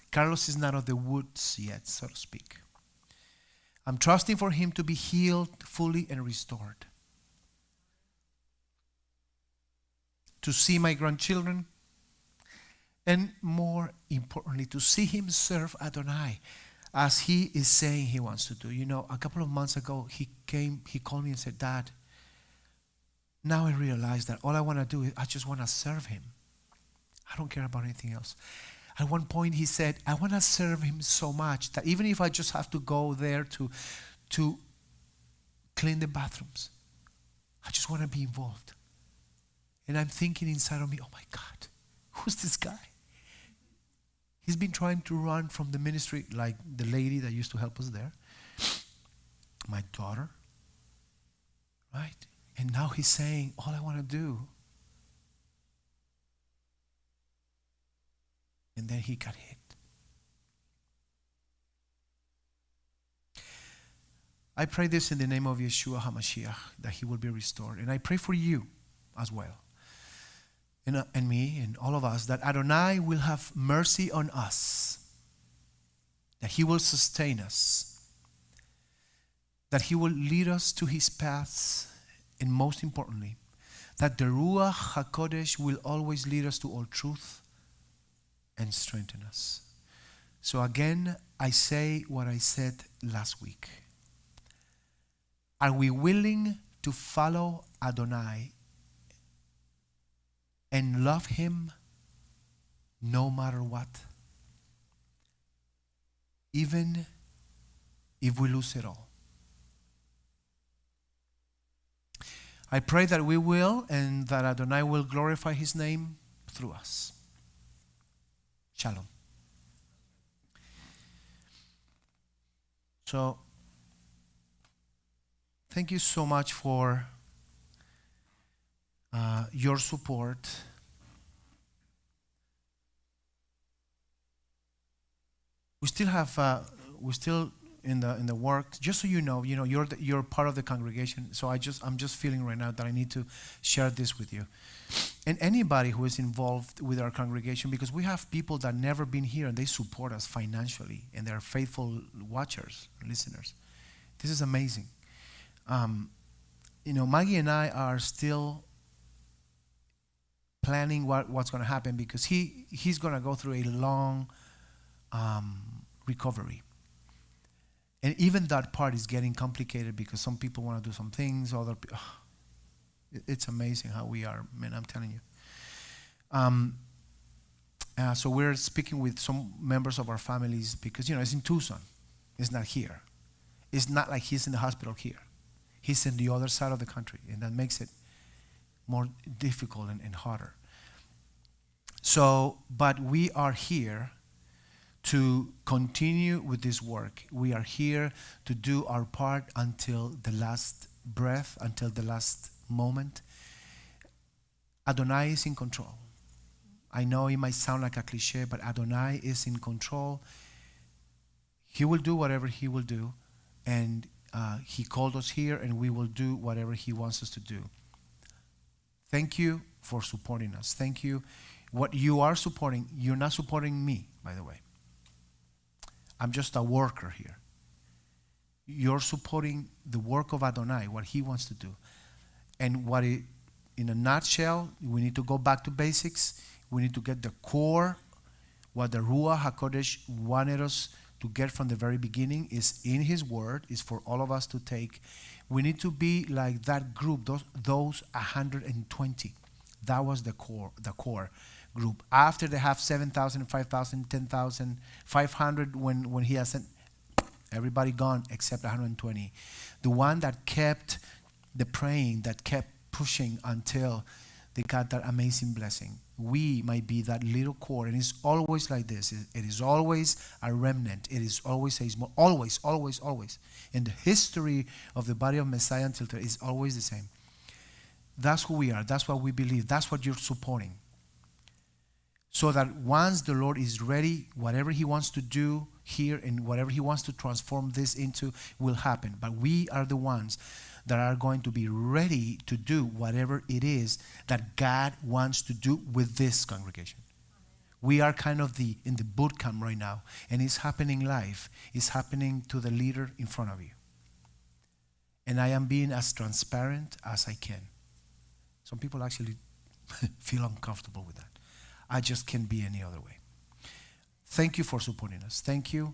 Carlos is not of the woods yet, so to speak. I'm trusting for him to be healed fully and restored. To see my grandchildren, and more importantly, to see him serve Adonai as he is saying he wants to do. You know, a couple of months ago, he called me and said, Dad, now I realize that all I want to do is I just want to serve him. I don't care about anything else. At one point he said, I want to serve him so much that even if I just have to go there to clean the bathrooms, I just want to be involved. And I'm thinking inside of me, oh my God, who's this guy? He's been trying to run from the ministry like the lady that used to help us there, my daughter, right? And now he's saying, all I want to do. And then he got hit. I pray this in the name of Yeshua HaMashiach, that he will be restored. And I pray for you as well. And me and all of us, that Adonai will have mercy on us, that he will sustain us, that he will lead us to his paths, and most importantly, that the Ruach HaKodesh will always lead us to all truth and strengthen us. So again, I say what I said last week. Are we willing to follow Adonai and love him no matter what? Even if we lose it all. I pray that we will, and that Adonai will glorify his name through us. Shalom. So, thank you so much for your support. We still have, we're still in the work. Just so you know, you're part of the congregation. So I'm just feeling right now that I need to share this with you, and anybody who is involved with our congregation, because we have people that never been here and they support us financially, and they're faithful watchers, listeners. This is amazing. Maggie and I are still planning what's going to happen, because he's going to go through a long recovery. And even that part is getting complicated, because some people want to do some things, it's amazing how we are, man, I'm telling you. Um, so we're speaking with some members of our families because, it's in Tucson. It's not here. It's not like he's in the hospital here. He's in the other side of the country, and that makes it more difficult and harder. So, but we are here to continue with this work. We are here to do our part until the last breath, until the last moment. Adonai is in control. I know it might sound like a cliche, but Adonai is in control. He will do whatever he will do, and he called us here, and we will do whatever he wants us to do. Thank you for supporting us. Thank you. What you are supporting, you're not supporting me, by the way. I'm just a worker here. You're supporting the work of Adonai, what he wants to do. And in a nutshell, we need to go back to basics. We need to get the core, what the Ruach HaKodesh wanted us to get from the very beginning is in his word, is for all of us to take. We need to be like that group, those 120. That was the core group. After they have 7,000, 5,000, 10,000, 500, when he has sent everybody gone except 120. The one that kept the praying, that kept pushing until they got that amazing blessing. We might be that little core, and it's always like this. It is always a remnant. It is always always, always, always. In the history of the body of Messiah until today, is always the same. That's who we are. That's what we believe. That's what you're supporting. So that once the Lord is ready, whatever he wants to do here and whatever he wants to transform this into will happen. But we are the ones that are going to be ready to do whatever it is that God wants to do with this congregation. We are kind of in the boot camp right now, and it's happening live. It's happening to the leader in front of you. And I am being as transparent as I can. Some people actually feel uncomfortable with that. I just can't be any other way. Thank you for supporting us. Thank you.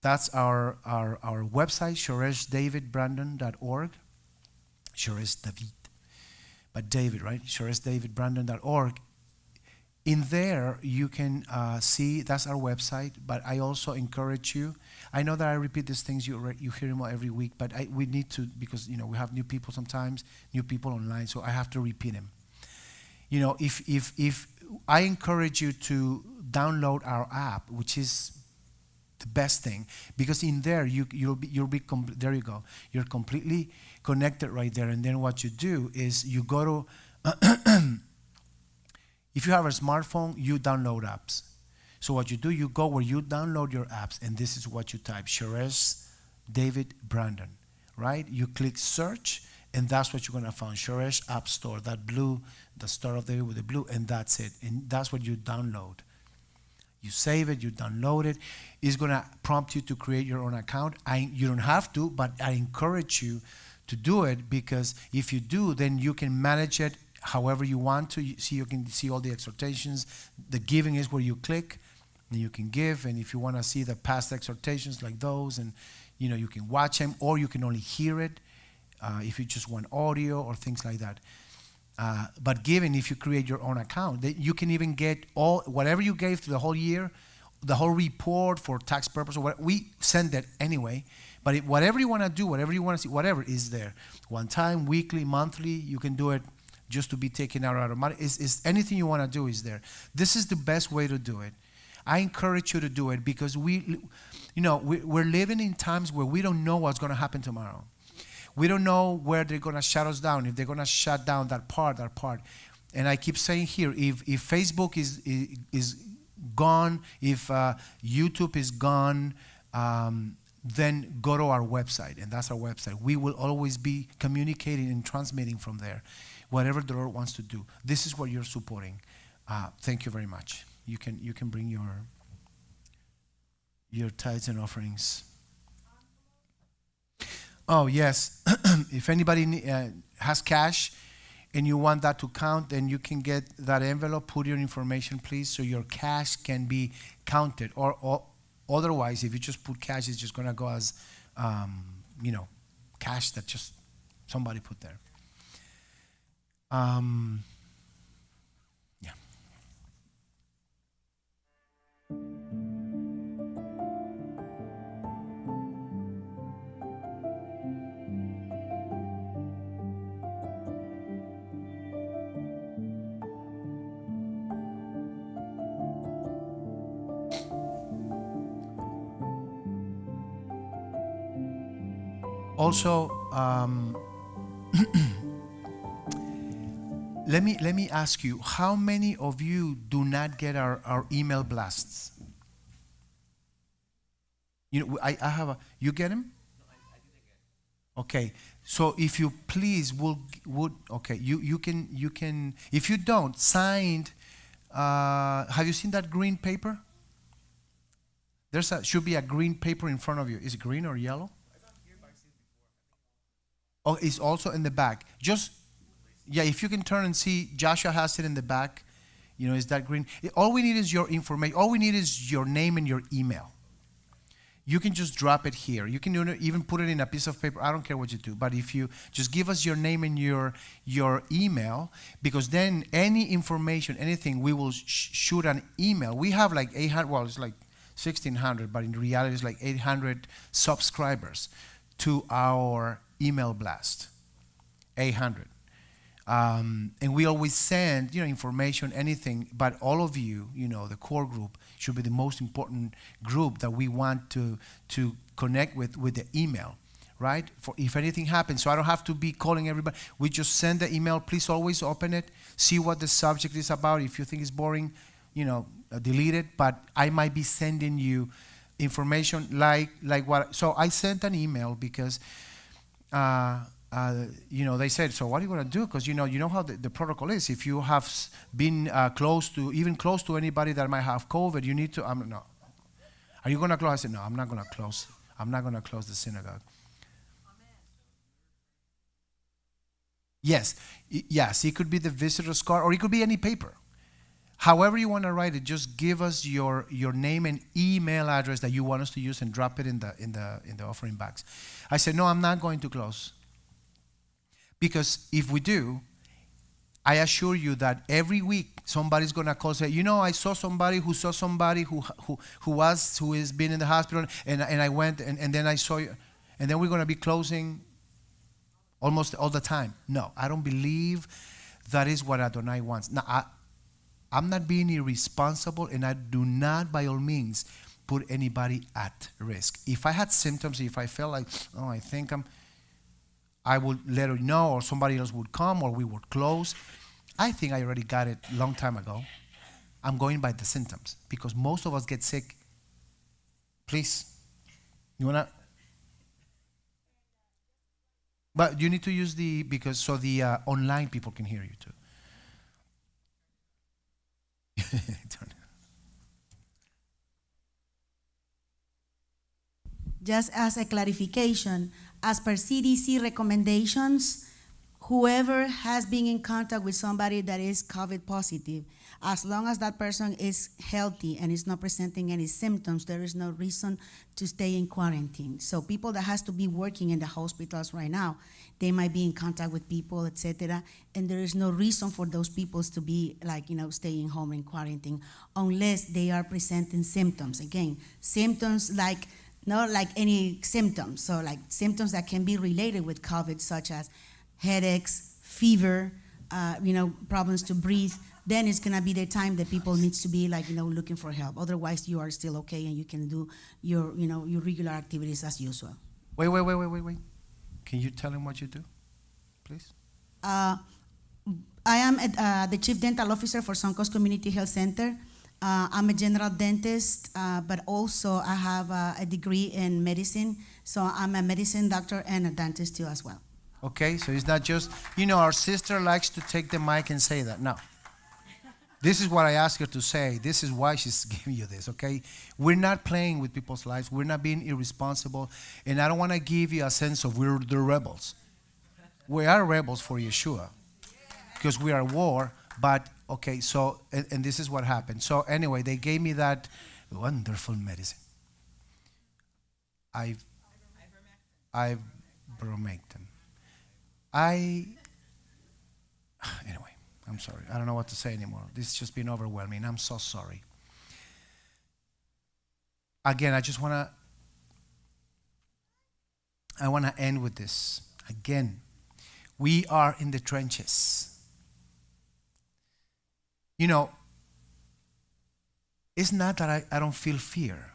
That's our website, ShoreshDavidBrandon.org. Shoresh David. But David, right? ShoreshDavidBrandon.org. In there, you can see, that's our website, but I also encourage you. I know that I repeat these things, you hear them every week, but we need to, because we have new people sometimes, new people online, so I have to repeat them. If I encourage you to download our app, which is the best thing, because in there you'll be there you go. You're completely connected right there, and then what you do is you go to if you have a smartphone, you download apps. So what you do, you go where you download your apps, and this is what you type: Shoresh David Brandon, right? You click search, and that's what you're going to find. Shoresh App Store, that blue, the Star of David with the blue, and that's it. And that's what you download. You save it, you download it. It's going to prompt you to create your own account. You don't have to, but I encourage you to do it, because if you do, then you can manage it however you want to. You can see all the exhortations. The giving is where you click, and you can give. And if you want to see the past exhortations like those, and you can watch them, or you can only hear it. If you just want audio or things like that. But giving, if you create your own account, you can even get whatever you gave through the whole year, the whole report for tax purposes. We send that anyway. But whatever you want to do, whatever you want to see, whatever is there. One time, weekly, monthly, you can do it just to be taken out automatically. Is anything you want to do is there. This is the best way to do it. I encourage you to do it, because we're living in times where we don't know what's going to happen tomorrow. We don't know where they're going to shut us down, if they're going to shut down that part. And I keep saying here, if Facebook is gone, if YouTube is gone, then go to our website, and that's our website. We will always be communicating and transmitting from there, whatever the Lord wants to do. This is what you're supporting. Thank you very much. You can bring your tithes and offerings. Oh, yes. If anybody has cash and you want that to count, then you can get that envelope, put your information, please, so your cash can be counted. Or otherwise, if you just put cash, it's just going to go as, cash that just somebody put there. Um, yeah. Also, let me ask you, how many of you do not get our email blasts? I have a, you get them? Okay, so if you please would okay, you can if you don't signed, have you seen that green paper? Should be a green paper in front of you. Is it green or yellow? Oh, it's also in the back. Just yeah, if you can turn and see, Joshua has it in the back. Is that green? All we need is your information. All we need is your name and your email. You can just drop it here. You can even put it in a piece of paper. I don't care what you do. But if you just give us your name and your email, because then any information, anything, we will shoot an email. We have like 800, well, it's like 1,600, but in reality, it's like 800 subscribers to our email blast. 800. And we always send, information, anything, but all of you, the core group should be the most important group that we want to connect with the email, right? For if anything happens, so I don't have to be calling everybody. We just send the email. Please always open it, see what the subject is about. If you think it's boring, delete it. But I might be sending you information like what. So I sent an email because. They said, so what are you going to do? Because you know how the protocol is. If you have been close to anybody that might have COVID, you need to. No. Are you going to close? I said, no, I'm not going to close. I'm not going to close the synagogue. Yes, yes, it could be the visitor's card, or it could be any paper. However you want to write it, just give us your name and email address that you want us to use and drop it in the offering bags. I said, no, I'm not going to close. Because if we do, I assure you that every week somebody's gonna call and say, I saw somebody who has been in the hospital, and I went and then I saw you, and then we're gonna be closing almost all the time. No, I don't believe that is what Adonai wants. Now, I'm not being irresponsible, and I do not, by all means, put anybody at risk. If I had symptoms, if I felt like, I think I would let her know, or somebody else would come, or we would close. I think I already got it a long time ago. I'm going by the symptoms because most of us get sick. Please, you wanna? But you need to use because so the online people can hear you too. Just as a clarification, as per CDC recommendations, whoever has been in contact with somebody that is COVID positive, as long as that person is healthy and is not presenting any symptoms, there is no reason to stay in quarantine. So people that has to be working in the hospitals right now, they might be in contact with people, etc., and there is no reason for those people to be staying home in quarantine unless they are presenting symptoms. Again, symptoms like not like any symptoms, so like symptoms that can be related with COVID, such as headaches, fever, problems to breathe. Then it's gonna be the time that people needs to be looking for help. Otherwise, you are still okay and you can do your regular activities as usual. Wait. Can you tell him what you do, please? I am the Chief Dental Officer for Suncoast Community Health Center. I'm a general dentist, but also I have a degree in medicine, so I'm a medicine doctor and a dentist too as well. Okay, so it's not just, our sister likes to take the mic and say that. No. This is what I asked her to say. This is why she's giving you this, okay? We're not playing with people's lives. We're not being irresponsible. And I don't want to give you a sense of we're the rebels. We are rebels for Yeshua because we are at war. But, okay, so, and this is what happened. So, anyway, they gave me that wonderful medicine. Ivermectin. Anyway, I'm sorry. I don't know what to say anymore. This has just been overwhelming. I'm so sorry. Again, I want to end with this. Again, we are in the trenches. You know, it's not that I don't feel fear.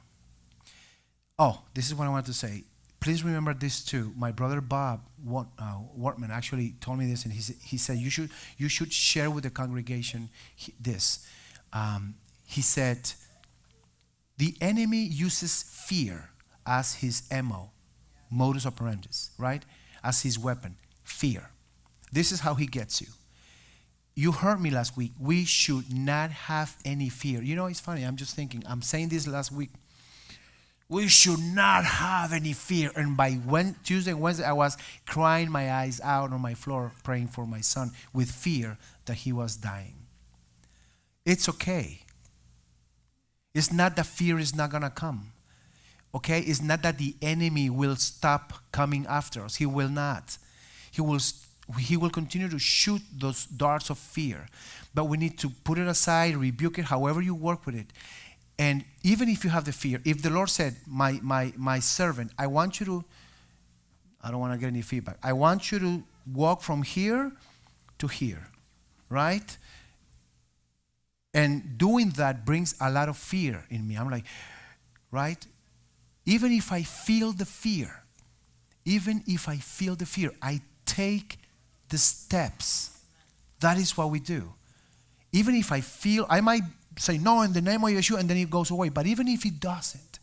Oh, this is what I want to say. Please remember this too. My brother Bob Wortman actually told me this, and he said you should share with the congregation this. He said, the enemy uses fear as his MO, modus operandi, right? As his weapon, fear. This is how he gets you. You heard me last week. We should not have any fear. You know, it's funny. I'm just thinking. I'm saying this last week. We should not have any fear. And by Tuesday, Wednesday, I was crying my eyes out on my floor praying for my son with fear that he was dying. It's okay. It's not that fear is not going to come. Okay? It's not that the enemy will stop coming after us. He will not. He will continue to shoot those darts of fear. But we need to put it aside, rebuke it, however you work with it. And even if you have the fear, if the Lord said, my servant, I want you to, I don't want to get any feedback. I want you to walk from here to here, right? And doing that brings a lot of fear in me. I'm like, right? Even if I feel the fear, I take the steps. That is what we do. Even if I feel, I might say no in the name of Yeshua and then it goes away. But even if it doesn't,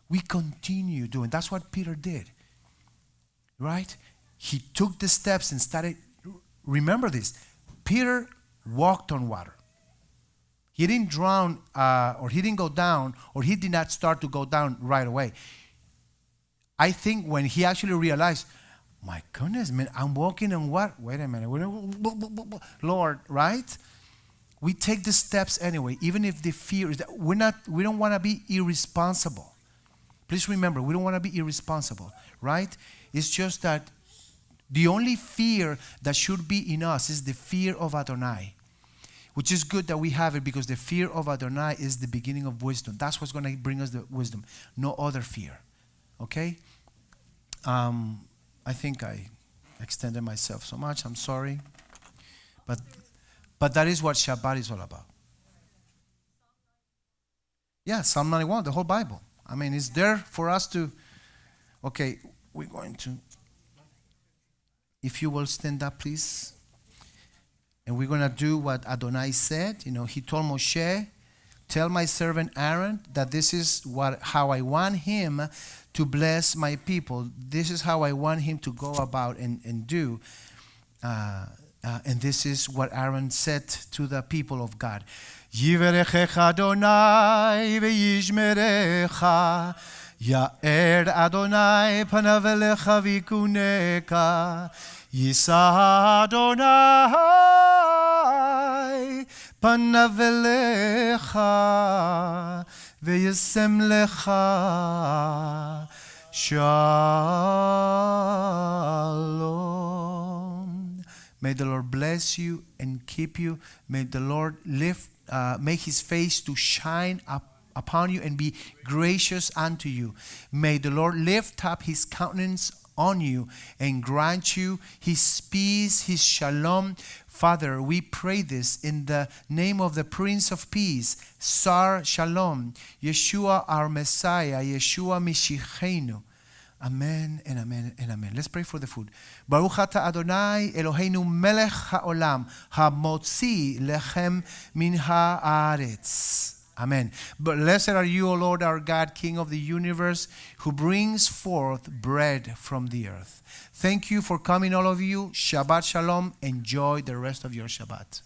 we continue doing. That's what Peter did. Right? He took the steps and started. Remember this. Peter walked on water. He didn't drown or he didn't go down or he did not start to go down right away. I think when he actually realized, my goodness, man, I'm walking on what? Wait a minute. Lord, right? We take the steps anyway, even if the fear is that we don't want to be irresponsible. Please remember, we don't want to be irresponsible, right? It's just that the only fear that should be in us is the fear of Adonai, which is good that we have it because the fear of Adonai is the beginning of wisdom. That's what's going to bring us the wisdom, no other fear. Okay? I think I extended myself so much. I'm sorry. But that is what Shabbat is all about. Yeah, Psalm 91, the whole Bible. I mean, it's there for us to... Okay, we're going to... If you will stand up, please. And we're going to do what Adonai said. You know, he told Moshe, tell my servant Aaron that this is how I want him to bless my people. This is how I want him to go about and do. And this is what Aaron said to the people of God. Yiverechecha Adonai v'yishmerecha, Ya'er Adonai panav elecha v'yikuneka, Yisa Adonai panav elecha v'yasem lecha shalom. May the Lord bless you and keep you. May the Lord make his face to shine upon you and be gracious unto you. May the Lord lift up his countenance on you and grant you his peace, his shalom. Father, we pray this in the name of the Prince of Peace, Sar Shalom, Yeshua our Messiah, Yeshua Mashiachenu. Amen and amen and amen. Let's pray for the food. Baruch atah Adonai Eloheinu melech haolam hamotzi lechem min haaretz. Amen. Blessed are you, O Lord our God, King of the universe, who brings forth bread from the earth. Thank you for coming, all of you. Shabbat shalom. Enjoy the rest of your Shabbat.